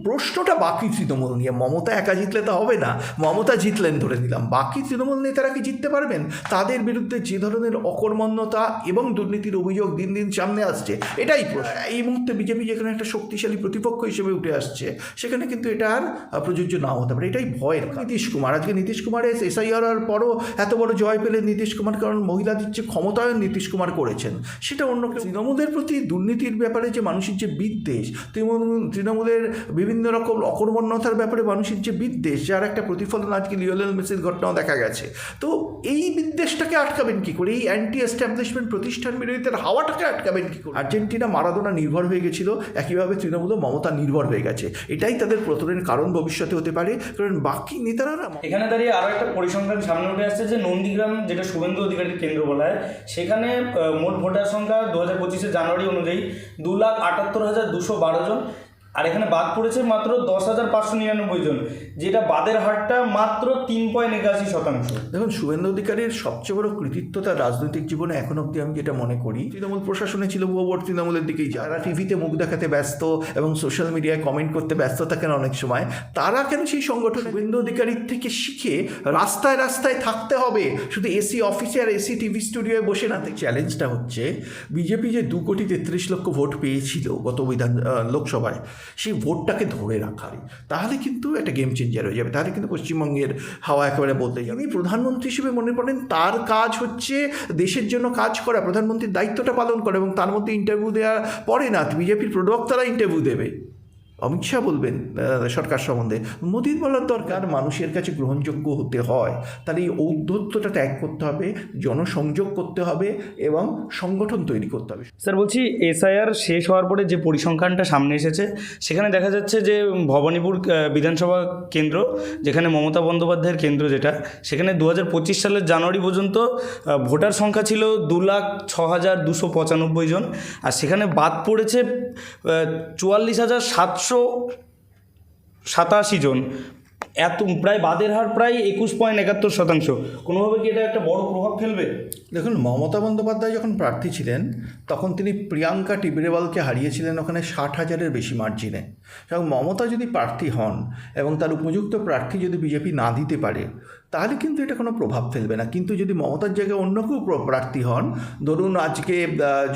প্রশ্নটা বাকি তৃণমূল নিয়ে। মমতা একা জিতলে তো হবে না, মমতা জিতলেন ধরে নিলাম, বাকি তৃণমূল নেতারা কি জিততে পারবেন? তাদের বিরুদ্ধে যে ধরনের অকর্মণ্যতা এবং দুর্নীতির অভিযোগ দিন দিন সামনে আসছে, এটাই প্রশ্ন। এই মুহূর্তে বিজেপি যেখানে একটা শক্তিশালী প্রতিপক্ষ হিসেবে উঠে আসছে, সেখানে কিন্তু এটা আর প্রযোজ্য নাও হতে পারে, এটাই ভয়ের। নীতিশ কুমার, আজকে নীতিশ কুমারের এসআইআর হওয়ার পরও এত বড় জয় পেলেন নীতিশ কুমার, কারণ মহিলাদের যে ক্ষমতায়ন নীতিশ কুমার করেছেন সেটা অন্য কেউ। তৃণমূলের প্রতি দুর্নীতির ব্যাপারে যে মানুষের যে বিদ্বেষ, তৃণমূলের বিভিন্ন রকম অকর্মণ্যতার ব্যাপারে মানুষের যে বিদ্বেষ, যার একটা প্রতিফলন আজকে লিওনেল মেসির ঘটনাও দেখা গেছে। তো এই বিদ্বেষটাকে আটকাবেন কী করে? এই অ্যান্টি এস্টাবলিশমেন্ট প্রতিষ্ঠান বিরোধিতার হাওয়াটাকে আটকাবেন কী করে? আর্জেন্টিনা মারাদোনা নির্ভর হয়ে গেছিল, একইভাবে তৃণমূলও মমতা নির্ভর হয়ে গেছে। এটাই তাদের পতনের কারণ ভবিষ্যতে হতে পারে, কারণ বাকি নেতারা না। এখানে দাঁড়িয়ে আরও একটা পরিসংখ্যান সামনে উঠে আসছে যে নন্দীগ্রাম, যেটা শুভেন্দু অধিকারীর কেন্দ্র বলা হয়, সেখানে মোট ভোটার সংখ্যা 2025 জানুয়ারি অনুযায়ী 2,78,212 জন, আর এখানে বাদ পড়েছে মাত্র 10,599 জন, যেটা বাদের হারটা মাত্র 3.81%। দেখুন, শুভেন্দু অধিকারীর সবচেয়ে বড় কৃতিত্ব তার রাজনৈতিক জীবনে এখন অবধি আমি যেটা মনে করি, তৃণমূল প্রশাসনে ছিল ভোট তৃণমূলের দিকেই, যারা টিভিতে মুখ দেখাতে ব্যস্ত এবং সোশ্যাল মিডিয়ায় কমেন্ট করতে ব্যস্ত থাকেন অনেক সময়, তারা কেন সেই সংগঠন শুভেন্দু অধিকারীর থেকে শিখে রাস্তায় রাস্তায় থাকতে হবে, শুধু এসি অফিসে আর এসি টিভি স্টুডিওয় বসে না। চ্যালেঞ্জটা হচ্ছে বিজেপি যে 2,33,00,000 ভোট পেয়েছিল গত লোকসভায়, সেই ভোটটাকে ধরে রাখা, তাহলে কিন্তু একটা গেম চেঞ্জার হয়ে যাবে। তাহলে কিন্তু পশ্চিমবঙ্গের হাওয়া একেবারে বদলে যাবে। আমি প্রধানমন্ত্রী হিসেবে মনে করেন তার কাজ হচ্ছে দেশের জন্য কাজ করা, প্রধানমন্ত্রীর দায়িত্বটা পালন করে, এবং তার মধ্যে ইন্টারভিউ দেওয়া পড়ে না, বিজেপির প্রবক্তারা ইন্টারভিউ দেবে, অমিত শাহ বলবেন সরকার সম্বন্ধে, মোদির বলার দরকার। মানুষের কাছে গ্রহণযোগ্য হতে হয়, তাহলে এই ঔদ্ধত্যটা ত্যাগ করতে হবে, জনসংযোগ করতে হবে এবং সংগঠন তৈরি করতে হবে। স্যার বলছি, এসআইআর শেষ হওয়ার পরে যে পরিসংখ্যানটা সামনে এসেছে, সেখানে দেখা যাচ্ছে যে ভবানীপুর বিধানসভা কেন্দ্র, যেখানে মমতা বন্দ্যোপাধ্যায়ের কেন্দ্র যেটা, সেখানে 2025 সালের জানুয়ারি পর্যন্ত ভোটার সংখ্যা ছিল 2,06,295 জন, আর সেখানে বাদ পড়েছে 44,787 জন। এত প্রায় বাদের হার প্রায় 21.71%। কোনোভাবে কি এটা একটা বড় প্রভাব ফেলবে? দেখুন, মমতা বন্দ্যোপাধ্যায় যখন প্রার্থী ছিলেন তখন তিনি প্রিয়াঙ্কা টিবরেওয়ালকে হারিয়েছিলেন ওখানে 60,000-এর বেশি মার্জিনে। এবং মমতা যদি প্রার্থী হন এবং তার উপযুক্ত প্রার্থী যদি বিজেপি না দিতে পারে, তাহলে কিন্তু এটা কোনো প্রভাব ফেলবে না। কিন্তু যদি মমতার জায়গায় অন্য কেউ প্রার্থী হন, ধরুন আজকে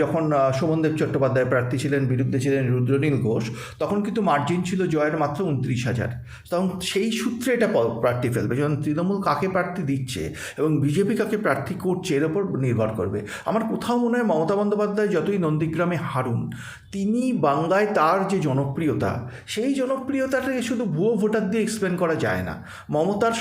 যখন শোভনদেব চট্টোপাধ্যায় প্রার্থী ছিলেন, বিরুদ্ধে ছিলেন রুদ্রনীল ঘোষ, তখন কিন্তু মার্জিন ছিল জয়ের মাত্র 29,000। তখন সেই সূত্রে এটা প্রার্থী ফেলবে। যখন তৃণমূল কাকে প্রার্থী দিচ্ছে এবং বিজেপি কাকে প্রার্থী করছে, এর ওপর নির্ভর করবে। আমার কোথাও মনে হয় মমতা বন্দ্যোপাধ্যায় যতই নন্দীগ্রামে হারুন, তিনি বাংলায় তার যে জনপ্রিয়তা, সেই জনপ্রিয়তাটাকে শুধু ভুয়ো ভোটার দিয়ে এক্সপ্লেন করা যায় না। মমতার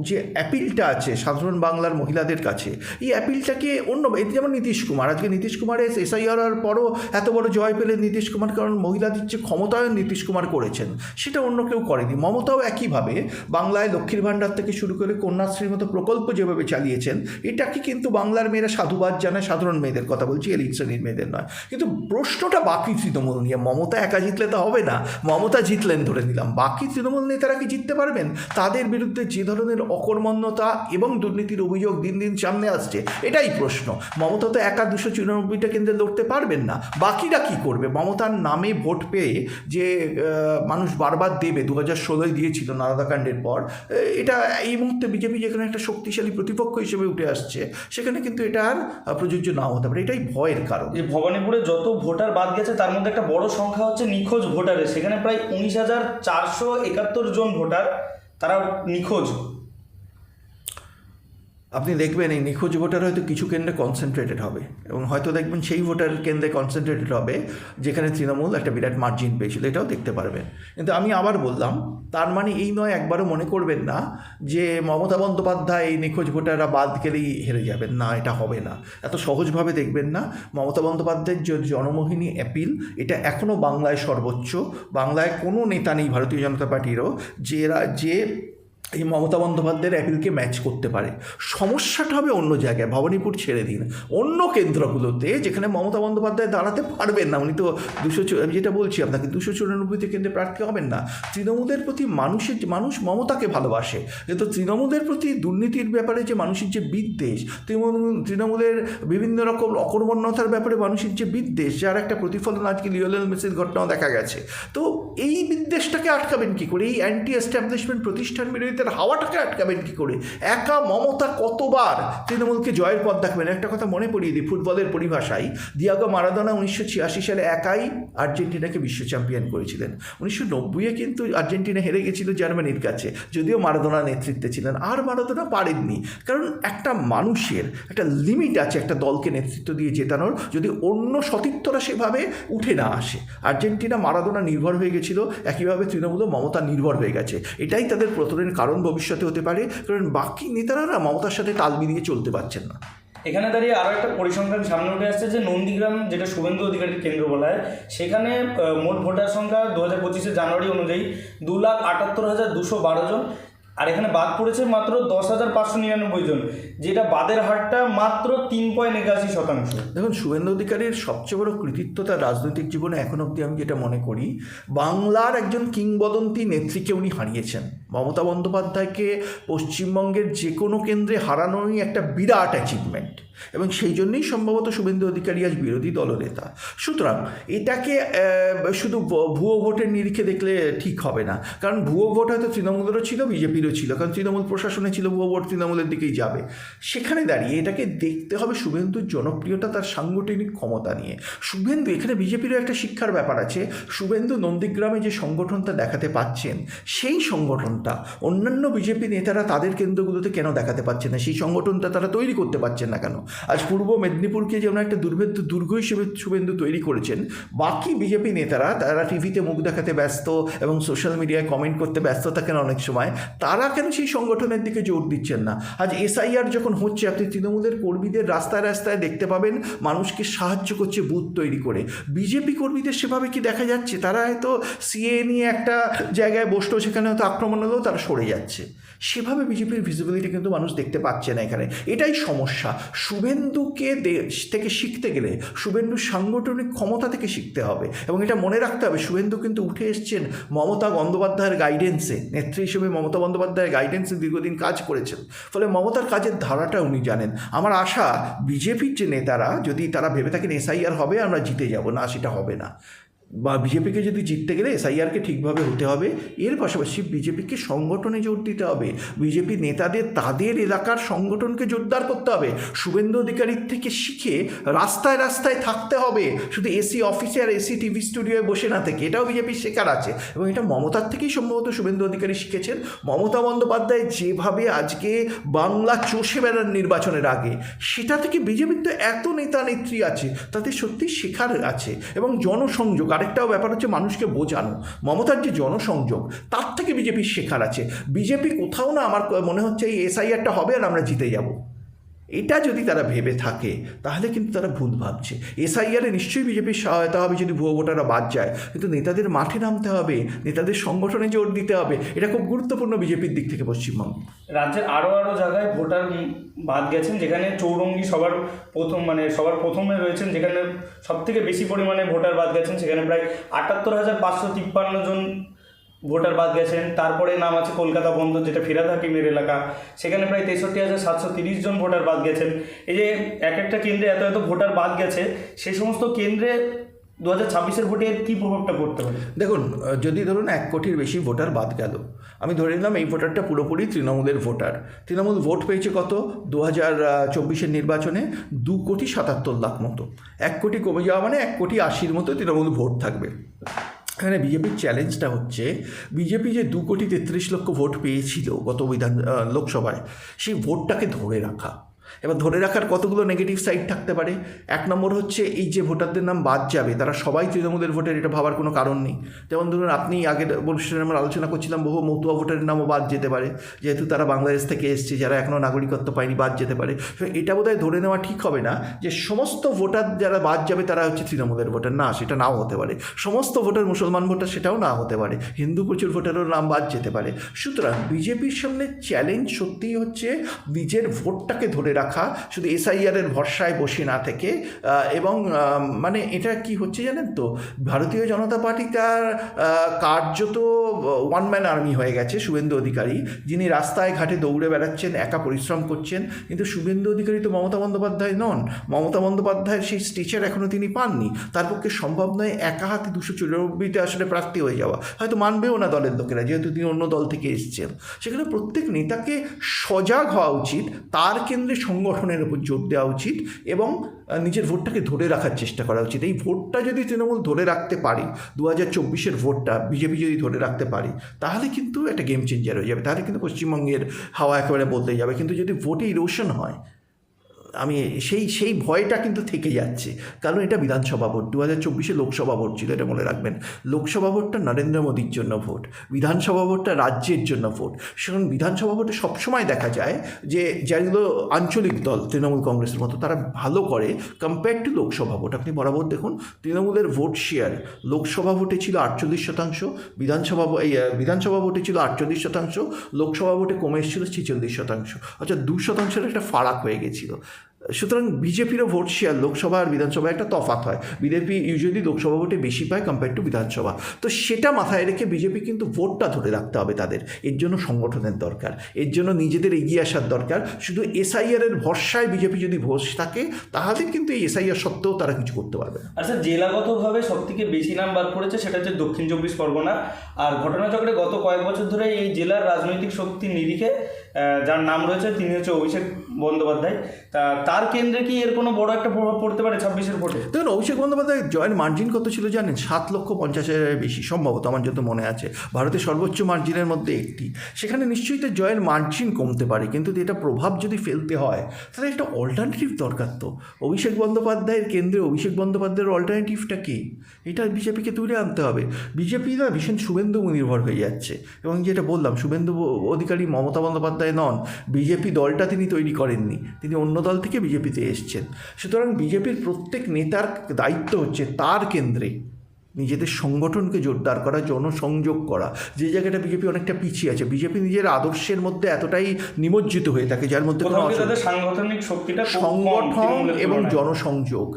যে অ্যাপিলটা আছে সাধারণ বাংলার মহিলাদের কাছে, এই অ্যাপিলটাকে অন্য, এতে যেমন নীতিশ কুমার, আজকে নীতিশ কুমারের এসআইআর হওয়ার পরও এত বড় জয় পেলেন নীতিশ কুমার, কারণ মহিলাদের যে ক্ষমতায়ন নীতিশ কুমার করেছেন সেটা অন্য কেউ করেনি। মমতাও একইভাবে বাংলায় লক্ষ্মীর ভাণ্ডার থেকে শুরু করে কন্যাশ্রীর মতো প্রকল্প যেভাবে চালিয়েছেন, এটাকে কিন্তু বাংলার মেয়েরা সাধুবাদ জানায়, সাধারণ মেয়েদের কথা বলছি, এলিট শ্রেণীর মেয়েদের নয়। কিন্তু প্রশ্নটা বাকি তৃণমূল নিয়ে। মমতা একা জিতলে তো হবে না, মমতা জিতলেন ধরে নিলাম, বাকি তৃণমূল নেতারা কি জিততে পারবেন? তাদের বিরুদ্ধে যে ধরনের অকর্মণ্যতা এবং দুর্নীতির অভিযোগ দিন দিন সামনে আসছে, এটাই প্রশ্ন। মমতা তো একা 294টা কেন্দ্রে লড়তে পারবেন না, বাকিরা কি করবে? মমতার নামে ভোট পেয়ে যে মানুষ বারবার দেবে, 2016 দিয়েছিল নারদাকাণ্ডের পর, এটা এই মুহূর্তে বিজেপি যেখানে একটা শক্তিশালী প্রতিপক্ষ হিসেবে উঠে আসছে, সেখানে কিন্তু এটা আর প্রযোজ্য নাও হতে পারে, এটাই ভয়ের কারণ। যে ভবানীপুরে যত ভোটার বাদ গেছে তার মধ্যে একটা বড় সংখ্যা হচ্ছে নিখোঁজ ভোটারের। সেখানে প্রায় 19,471 জন ভোটার তারা নিখোঁজ। আপনি দেখবেন এই নিখোঁজ ভোটার হয়তো কিছু কেন্দ্রে কনসেন্ট্রেটেড হবে, এবং হয়তো দেখবেন সেই ভোটার কেন্দ্রে কনসেন্ট্রেটেড হবে যেখানে তৃণমূল একটা বিরাট মার্জিন পেয়েছিল, এটাও দেখতে পারবেন। কিন্তু আমি আবার বললাম, তার মানে এই নয়, একবারও মনে করবেন না যে মমতা বন্দ্যোপাধ্যায় এই নিখোঁজ ভোটাররা বাদ গেলেই হেরে যাবেন, না, এটা হবে না, এত সহজভাবে দেখবেন না। মমতা বন্দ্যোপাধ্যায়ের যে জনমোহিনী অ্যাপিল, এটা এখনও বাংলায় সর্বোচ্চ। বাংলায় কোনো নেতা নেই ভারতীয় জনতা পার্টিরও যে এই মমতা বন্দ্যোপাধ্যায়ের অ্যাপিলকে ম্যাচ করতে পারে। সমস্যাটা হবে অন্য জায়গায়, ভবানীপুর ছেড়ে দিন, অন্য কেন্দ্রগুলোতে যেখানে মমতা বন্দ্যোপাধ্যায় দাঁড়াতে পারবেন না। উনি তো আমি যেটা বলছি আপনাকে 294তে কেন্দ্রে প্রার্থী হবেন না। তৃণমূলের প্রতি মানুষ মমতাকে ভালোবাসে, কিন্তু তৃণমূলের প্রতি দুর্নীতির ব্যাপারে যে মানুষের যে বিদ্বেষ, তৃণমূলের বিভিন্ন রকম অকর্মণ্যতার ব্যাপারে মানুষের যে বিদ্বেষ, যার একটা প্রতিফলন আজকে লিওনেল মেসির ঘটনাও দেখা গেছে। তো এই বিদ্বেষটাকে আটকাবেন কী করে? এই অ্যান্টি এস্টাবলিশমেন্ট প্রতিষ্ঠান বিরোধী হাওয়াটাকে আটকাবেন কী করে? একা মমতা কতবার তৃণমূলকে জয়ের পথ দেখাবেন? একটা কথা মনে পড়িয়ে দিই, ফুটবলের পরিভাষায় দিয়াগো মারাদোনা 1986 সালে একাই আর্জেন্টিনাকে বিশ্ব চ্যাম্পিয়ন করেছিলেন। 1990-এ কিন্তু আর্জেন্টিনা হেরে গেছিল জার্মানির কাছে, যদিও মারাদোনা নেতৃত্বে ছিলেন। আর মারাদোনা পারেননি, কারণ একটা মানুষের একটা লিমিট আছে একটা দলকে নেতৃত্ব দিয়ে জেতানোর, যদি অন্য সতীর্থরা সেভাবে উঠে না আসে। আর্জেন্টিনা মারাদোনা নির্ভর হয়ে গেছিল, একইভাবে তৃণমূলও মমতা নির্ভর হয়ে গেছে। এটাই তাদের প্রতরের কারণ ভবিষ্যতে হতে পারে, কারণ বাকি নেতারা না মমতার সাথে তাল মিলিয়ে চলতে পারছেন না। এখানে দাঁড়িয়ে আরও একটা পরিসংখ্যান সামনে উঠে আসছে যে নন্দীগ্রাম, যেটা শুভেন্দু অধিকারীর কেন্দ্র বলা হয়, সেখানে মোট ভোটার সংখ্যা 2025 জানুয়ারি অনুযায়ী 2,78,212 জন, আর এখানে বাদ পড়েছে মাত্র 10,599 জন, যেটা বাদের হারটা মাত্র 3.81%। দেখুন, শুভেন্দু অধিকারীর সবচেয়ে বড় কৃতিত্ব তার রাজনৈতিক জীবনে এখন অবধি আমি যেটা মনে করি, বাংলার একজন কিংবদন্তি নেত্রীকে উনি হারিয়েছেন। মমতা বন্দ্যোপাধ্যায়কে পশ্চিমবঙ্গের যে কোনো কেন্দ্রে হারানোই একটা বিরাট অ্যাচিভমেন্ট, এবং সেই জন্যই সম্ভবত শুভেন্দু অধিকারী আজ বিরোধী দলনেতা। সুতরাং এটাকে শুধু ভুয়ো ভোটের নিরিখে দেখলে ঠিক হবে না, কারণ ভুয়ো ভোট হয়তো তৃণমূলেরও ছিল, বিজেপিরও ছিল, কারণ তৃণমূল প্রশাসনে ছিল ভুয়ো ভোট তৃণমূলের দিকেই যাবে। সেখানে দাঁড়িয়ে এটাকে দেখতে হবে শুভেন্দুর জনপ্রিয়তা, তার সাংগঠনিক ক্ষমতা নিয়ে। শুভেন্দু, এখানে বিজেপিরও একটা শিক্ষার ব্যাপার আছে। শুভেন্দু নন্দীগ্রামে যে সংগঠনটা দেখাতে পাচ্ছেন, সেই সংগঠনটা অন্যান্য বিজেপি নেতারা তাদের কেন্দ্রগুলোতে কেন দেখাতে পাচ্ছেন না? সেই সংগঠনটা তারা তৈরি করতে পারছেন না কেন? আজ পূর্ব মেদিনীপুরকে যেমন একটা দুর্ভেদ্য দুর্গ হিসেবে শুভেন্দু তৈরি করেছেন, বাকি বিজেপি নেতারা তারা টিভিতে মুখ দেখাতে ব্যস্ত এবং সোশ্যাল মিডিয়ায় কমেন্ট করতে ব্যস্ত থাকেন অনেক সময়, তারা কেন সেই সংগঠনের দিকে জোর দিচ্ছেন না? আজ SIR যখন হচ্ছে, আপনি তৃণমূলের কর্মীদের রাস্তায় রাস্তায় দেখতে পাবেন মানুষকে সাহায্য করছে বুথ তৈরি করে। বিজেপি কর্মীদের সেভাবে কি দেখা যাচ্ছে? তারা হয়তো CA নিয়ে একটা জায়গায় বসলো, সেখানে হয়তো আক্রমণ হলেও তারা সরে যাচ্ছে। সেভাবে বিজেপির ভিজিবিলিটি কিন্তু মানুষ দেখতে পাচ্ছে না এখানে। এটাই সমস্যা। শুভেন্দুকে দেশ থেকে শিখতে গেলে শুভেন্দুর সাংগঠনিক ক্ষমতা থেকে শিখতে হবে, এবং এটা মনে রাখতে হবে শুভেন্দু কিন্তু উঠে এসছেন মমতা বন্দ্যোপাধ্যায়ের গাইডেন্সে, নেত্রী হিসেবে মমতা বন্দ্যোপাধ্যায়ের গাইডেন্সে দীর্ঘদিন কাজ করেছেন, ফলে মমতার কাজের ধারাটা উনি জানেন। আমার আশা বিজেপির যে নেতারা যদি তারা ভেবে থাকেন SIR হবে আমরা জিতে যাব, না, সেটা হবে না। বা বিজেপিকে যদি জিততে গেলে SIRকে ঠিকভাবে হতে হবে। এর পাশাপাশি বিজেপিকে সংগঠনে জোর দিতে হবে, বিজেপি নেতাদের তাদের এলাকার সংগঠনকে জোরদার করতে হবে। শুভেন্দু অধিকারীর থেকে শিখে রাস্তায় রাস্তায় থাকতে হবে, শুধু AC অফিসে আর AC TV স্টুডিওয়ে বসে না থেকে। এটাও বিজেপির শেখার আছে, এবং এটা মমতার থেকেই সম্ভবত শুভেন্দু অধিকারী শিখেছেন। মমতা বন্দ্যোপাধ্যায় যেভাবে আজকে বাংলা চষে বেড়ান নির্বাচনের আগে, সেটা থেকে বিজেপির তো এত নেতা নেত্রী আছে, তাদের সত্যি শেখার আছে। এবং জনসংযোগ, আরেকটাও ব্যাপার হচ্ছে মানুষকে বোঝানো। মমতার যে জনসংযোগ, তার থেকে বিজেপির শেখার আছে। বিজেপি কোথাও না আমার মনে হচ্ছে এই SIRটা হবে আর আমরা জিতে যাব, এটা যদি তারা ভেবে থাকে তাহলে কিন্তু তারা ভুল ভাবছে। SIRে নিশ্চয়ই বিজেপির সহায়তা হবে যদি ভুয়ো ভোটাররা বাদ যায়, কিন্তু নেতাদের মাঠে নামতে হবে, নেতাদের সংগঠনে জোর দিতে হবে। এটা খুব গুরুত্বপূর্ণ বিজেপির দিক থেকে পশ্চিমবঙ্গে। রাজ্যের আরও জায়গায় ভোটার বাদ গেছেন, যেখানে চৌরঙ্গি সবার প্রথমে রয়েছেন, যেখানে সবথেকে বেশি পরিমাণে ভোটার বাদ গেছেন। সেখানে প্রায় 78,553 জন ভোটার বাদ গেছেন। তারপরে নাম আছে কলকাতা বন্দর, যেটা ফিরহাদ হাকিমের এলাকা, সেখানে প্রায় 63,730 জন ভোটার বাদ গেছেন। এই যে এক একটা কেন্দ্রে এত এত ভোটার বাদ গেছে, সেই সমস্ত কেন্দ্রে 2026-এর ভোটে কী প্রভাবটা পড়তে পারে? দেখুন, যদি ধরুন 1 কোটির বেশি ভোটার বাদ গেল, আমি ধরে নিলাম এই ভোটারটা পুরোপুরি তৃণমূলের ভোটার। তৃণমূল ভোট পেয়েছে কত? 2024-এর নির্বাচনে 2,77,00,000 মতো। 1 কোটি কমে যাওয়া মানে 1,80,00,000 মতো তৃণমূল ভোট থাকবে। এখানে বিজেপির চ্যালেঞ্জটা হচ্ছে, বিজেপি যে 2,33,00,000 ভোট পেয়েছিল গত লোকসভায়, সেই ভোটটাকে ধরে রাখা। এবার ধরে রাখার কতগুলো নেগেটিভ সাইড থাকতে পারে। এক নম্বর হচ্ছে এই যে ভোটারদের নাম বাদ যাবে তারা সবাই তৃণমূলের ভোটার, এটা ভাবার কোনো কারণ নেই। যেমন ধরুন আপনি আগের অনুষ্ঠানে আমরা আলোচনা করছিলাম বহু মতুয়া ভোটারের নামও বাদ যেতে পারে, যেহেতু তারা বাংলাদেশ থেকে এসছে, যারা এখনও নাগরিকত্ব পায়নি বাদ যেতে পারে। এটা বোধহয় ধরে নেওয়া ঠিক হবে না যে সমস্ত ভোটার যারা বাদ যাবে তারা হচ্ছে তৃণমূলের ভোটার, না সেটা নাও হতে পারে। সমস্ত ভোটার মুসলমান ভোটার সেটাও না হতে পারে, হিন্দু প্রচুর ভোটারেরও নাম বাদ যেতে পারে। সুতরাং বিজেপির সামনে চ্যালেঞ্জ সত্যিই হচ্ছে নিজের ভোটটাকে ধরে রাখা, শুধু এসআইআরের ভরসায় বসে না থেকে। এবং মানে এটা কি হচ্ছে জানেন তো, ভারতীয় জনতা পার্টি তার কার্যত ওয়ান ম্যান আর্মি হয়ে গেছে। শুভেন্দু অধিকারী যিনি রাস্তায় ঘাটে দৌড়ে বেড়াচ্ছেন, একা পরিশ্রম করছেন, কিন্তু শুভেন্দু অধিকারী তো মমতা বন্দ্যোপাধ্যায় নন। মমতা বন্দ্যোপাধ্যায়ের সেই স্টেচার এখনও তিনি পাননি। তার পক্ষে সম্ভব নয় একা হাতে 294তে আসলে প্রার্থী হয়ে যাওয়া, হয়তো মানবেও না দলের লোকেরা, যেহেতু তিনি অন্য দল থেকে এসেছেন। সেখানে প্রত্যেক নেতাকে সজাগ হওয়া উচিত, তার কেন্দ্রে সংগঠনের উপর জোর দেওয়া উচিত এবং নিজের ভোটটাকে ধরে রাখার চেষ্টা করা উচিত। এই ভোটটা যদি তৃণমূল ধরে রাখতে পারে, 2024-এর ভোটটা বিজেপি যদি ধরে রাখতে পারে, তাহলে কিন্তু একটা গেম চেঞ্জার হয়ে যাবে, তাহলে কিন্তু পশ্চিমবঙ্গের হাওয়া একেবারে বদলে যাবে। কিন্তু যদি ভোটে ইরোশন হয়, আমি সেই ভয়টা কিন্তু থেকে যাচ্ছে, কারণ এটা বিধানসভা ভোট। 2024-এ লোকসভা ভোট ছিল, এটা মনে রাখবেন। লোকসভা ভোটটা নরেন্দ্র মোদীর জন্য ভোট, বিধানসভা ভোটটা রাজ্যের জন্য ভোট। সেখানে বিধানসভা ভোটে সবসময় দেখা যায় যে যেগুলো আঞ্চলিক দল তৃণমূল কংগ্রেসের মতো তারা ভালো করে কম্পেয়ার টু লোকসভা ভোট। আপনি বরাবর দেখুন তৃণমূলের ভোট শেয়ার লোকসভা ভোটে ছিল 48%, বিধানসভা ভোটে ছিল 48%, লোকসভা ভোটে কমে এসেছিল 46%, অর্থাৎ 2%-এর একটা ফারাক হয়ে গেছিলো। সুতরাং বিজেপিরও ভোট শেয়ার লোকসভা আর বিধানসভায় একটা তফাৎ হয়। বিজেপি ইউজুয়ালি লোকসভা ভোটে বেশি পায় কম্পেয়ার টু বিধানসভা। তো সেটা মাথায় রেখে বিজেপি কিন্তু ভোটটা ধরে রাখতে হবে তাদের। এর জন্য সংগঠনের দরকার, এর জন্য নিজেদের এগিয়ে আসার দরকার। শুধু এসআইআরের ভরসায় বিজেপি যদি বসে থাকে, তাহলে কিন্তু এই এসআইআর সত্ত্বেও তারা কিছু করতে পারবে না। আচ্ছা, জেলাগতভাবে সব থেকে বেশি নাম বাদ পড়েছে সেটা হচ্ছে দক্ষিণ 24 পরগনা। আর ঘটনাচক্রে গত কয়েক বছর ধরে এই জেলার রাজনৈতিক শক্তির নিরিখে যার নাম রয়েছে তিনি হচ্ছে অভিষেক বন্দ্যোপাধ্যায়। তার কেন্দ্রে কি এর কোনো বড় একটা প্রভাব পড়তে পারে 26-এর ভোটে? দেখুন, অভিষেক বন্দ্যোপাধ্যায় জয়ের মার্জিন কত ছিল জানেন? 7,50,000-এর বেশি সম্ভবত, আমার যত মনে আছে। ভারতের সর্বোচ্চ মার্জিনের মধ্যে একটি। সেখানে নিশ্চয়ই তো জয়ের মার্জিন কমতে পারে, কিন্তু এটা প্রভাব যদি ফেলতে হয় তাহলে একটা অল্টারনেটিভ দরকার। তো অভিষেক বন্দ্যোপাধ্যায়ের কেন্দ্রে অভিষেক বন্দ্যোপাধ্যায়ের অল্টারনেটিভটা কি? এটা বিজেপিকে তুলে আনতে হবে। বিজেপি না ভীষণ শুভেন্দু নির্ভর হয়ে যাচ্ছে। এবং যেটা বললাম, শুভেন্দু অধিকারী মমতা বন্দ্যোপাধ্যায় নন, বিজেপি দলটা তিনি তৈরি করেননি, তিনি অন্য দল থেকে বিজেপিতে এসছেন। সুতরাং বিজেপির প্রত্যেক নেতার দায়িত্ব হচ্ছে তার কেন্দ্রে নিজেদের সংগঠনকে জোরদার করা, জনসংযোগ করা। যে জায়গাটা বিজেপি অনেকটা পিছিয়ে আছে, বিজেপি নিজের আদর্শের মধ্যে এতটাই নিমজ্জিত হয়ে থাকে যার মধ্যে সাংগঠনিক শক্তিটা সংগঠন এবং জনসংযোগ,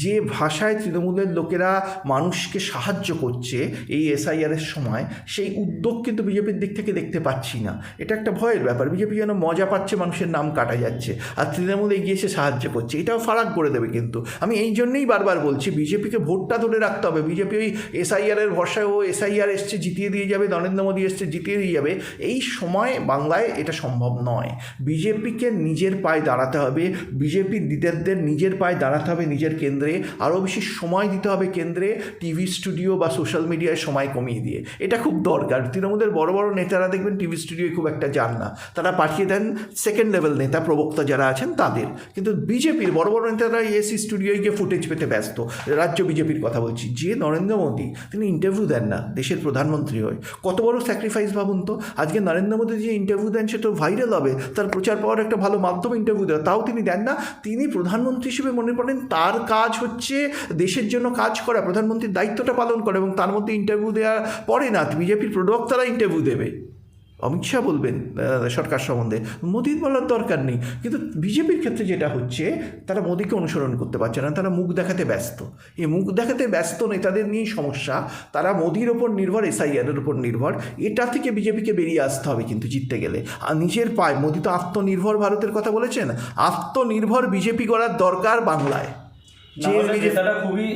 যে ভাষায় তৃণমূলের লোকেরা মানুষকে সাহায্য করছে এই এসআইআরের সময়, সেই উদ্যোগ কিন্তু বিজেপির দিক থেকে দেখতে পাচ্ছি না। এটা একটা ভয়ের ব্যাপার। বিজেপি যেন মজা পাচ্ছে মানুষের নাম কাটা যাচ্ছে, আর তৃণমূল এগিয়ে এসে সাহায্য করছে, এটাও ফারাক করে দেবে। কিন্তু আমি এই জন্যই বারবার বলছি বিজেপিকে ভোটটা ধরে রাখতে হবে। বিজেপি ওই এসআইআরের ভরসায়, ও এসআইআর এসছে জিতিয়ে দিয়ে যাবে, নরেন্দ্র মোদী এসছে জিতিয়ে দিয়ে যাবে, এই সময় বাংলায় এটা সম্ভব নয়। বিজেপিকে নিজের পায়ে দাঁড়াতে হবে, বিজেপি লিডারদের নিজের পায়ে দাঁড়াতে হবে নিজের কেন্দ্রে, আরও বেশি সময় দিতে হবে কেন্দ্রে, টিভি স্টুডিও বা সোশ্যাল মিডিয়ায় সময় কমিয়ে দিয়ে। এটা খুব দরকার। তৃণমূলের বড় বড় নেতারা দেখবেন টিভি স্টুডিওয় খুব একটা যান না, তারা পাঠিয়ে দেন সেকেন্ড লেভেল নেতা প্রবক্তা যারা আছেন তাদের। কিন্তু বিজেপির বড় বড় নেতারা এসি স্টুডিওয় গিয়ে ফুটেজ পেতে ব্যস্ত। রাজ্য বিজেপির কথা বলছি, যে নরেন্দ্র মোদী, তিনি ইন্টারভিউ দেন না দেশের প্রধানমন্ত্রী হয়ে। কত বড় স্যাক্রিফাইস ভাবুন তো। আজকে নরেন্দ্র মোদী যে ইন্টারভিউ দেন সে তো ভাইরাল হবে, তার প্রচার পাওয়ার একটা ভালো মাধ্যম ইন্টারভিউ দেওয়া, তাও তিনি দেন না। তিনি প্রধানমন্ত্রী হিসেবে মনে করেন তার কাজ হচ্ছে দেশের জন্য কাজ করা, প্রধানমন্ত্রীর দায়িত্বটা পালন করে, এবং তার মধ্যে ইন্টারভিউ দেওয়া পড়ে না। বিজেপির প্রবক্তারা ইন্টারভিউ দেবে, অমিত শাহ বলবেন সরকার সম্বন্ধে, মোদির বলার দরকার নেই। কিন্তু বিজেপির ক্ষেত্রে যেটা হচ্ছে, তারা মোদিকে অনুসরণ করতে পারছে না, তারা মুখ দেখাতে ব্যস্ত। এই মুখ দেখাতে ব্যস্ত নেতাদের নিয়েই সমস্যা। তারা মোদির ওপর নির্ভর, এসআইআরের উপর নির্ভর। এটা থেকে বিজেপিকে বেরিয়ে আসতে হবে কিন্তু জিততে গেলে। আর নিজের পায়ে, মোদি তো আত্মনির্ভর ভারতের কথা বলেছেন, আত্মনির্ভর বিজেপি করার দরকার বাংলায়। যে জেতাটা খুবই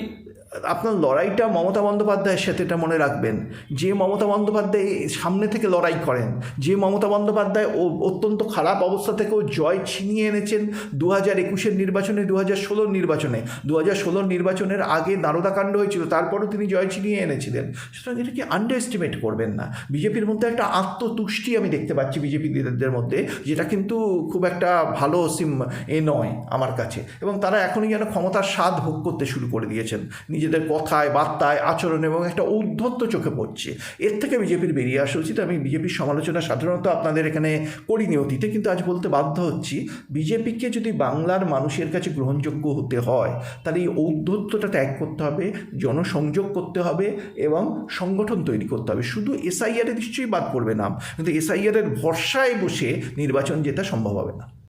আপনার লড়াইটা মমতা বন্দ্যোপাধ্যায়ের সাথে, এটা মনে রাখবেন। যে মমতা বন্দ্যোপাধ্যায় সামনে থেকে লড়াই করেন, যে মমতা বন্দ্যোপাধ্যায় অত্যন্ত খারাপ অবস্থা থেকেও জয় ছিনিয়ে এনেছেন 2021-এর নির্বাচনে, 2016-র নির্বাচনে, 2016-র নির্বাচনের আগে নারদাকাণ্ড হয়েছিল, তারপরও তিনি জয় ছিনিয়ে এনেছিলেন। সুতরাং এটাকে আন্ডার এস্টিমেট করবেন না। বিজেপির মধ্যে একটা আত্মতুষ্টি আমি দেখতে পাচ্ছি বিজেপি লিডারদের মধ্যে, যেটা কিন্তু খুব একটা ভালো নয় আমার কাছে। এবং তারা এখনই যেন ক্ষমতার স্বাদ ভোগ করতে শুরু করে দিয়েছেন নিজেদের কথায়, বার্তায়, আচরণে, এবং একটা ঔদ্ধত্য চোখে পড়ছে। এর থেকে বিজেপির বেরিয়ে আসা উচিত। আমি বিজেপির সমালোচনা সাধারণত আপনাদের এখানে করিনি অতীতে, কিন্তু আজ বলতে বাধ্য হচ্ছি, বিজেপিকে যদি বাংলার মানুষের কাছে গ্রহণযোগ্য হতে হয়, তাহলে এই ঔদ্ধত্যটা ত্যাগ করতে হবে, জনসংযোগ করতে হবে এবং সংগঠন তৈরি করতে হবে। শুধু এসআইআরে নিশ্চয়ই বাদ পড়বে নাম, কিন্তু এসআইআরের ভরসায় বসে নির্বাচন জেতা সম্ভব হবে না।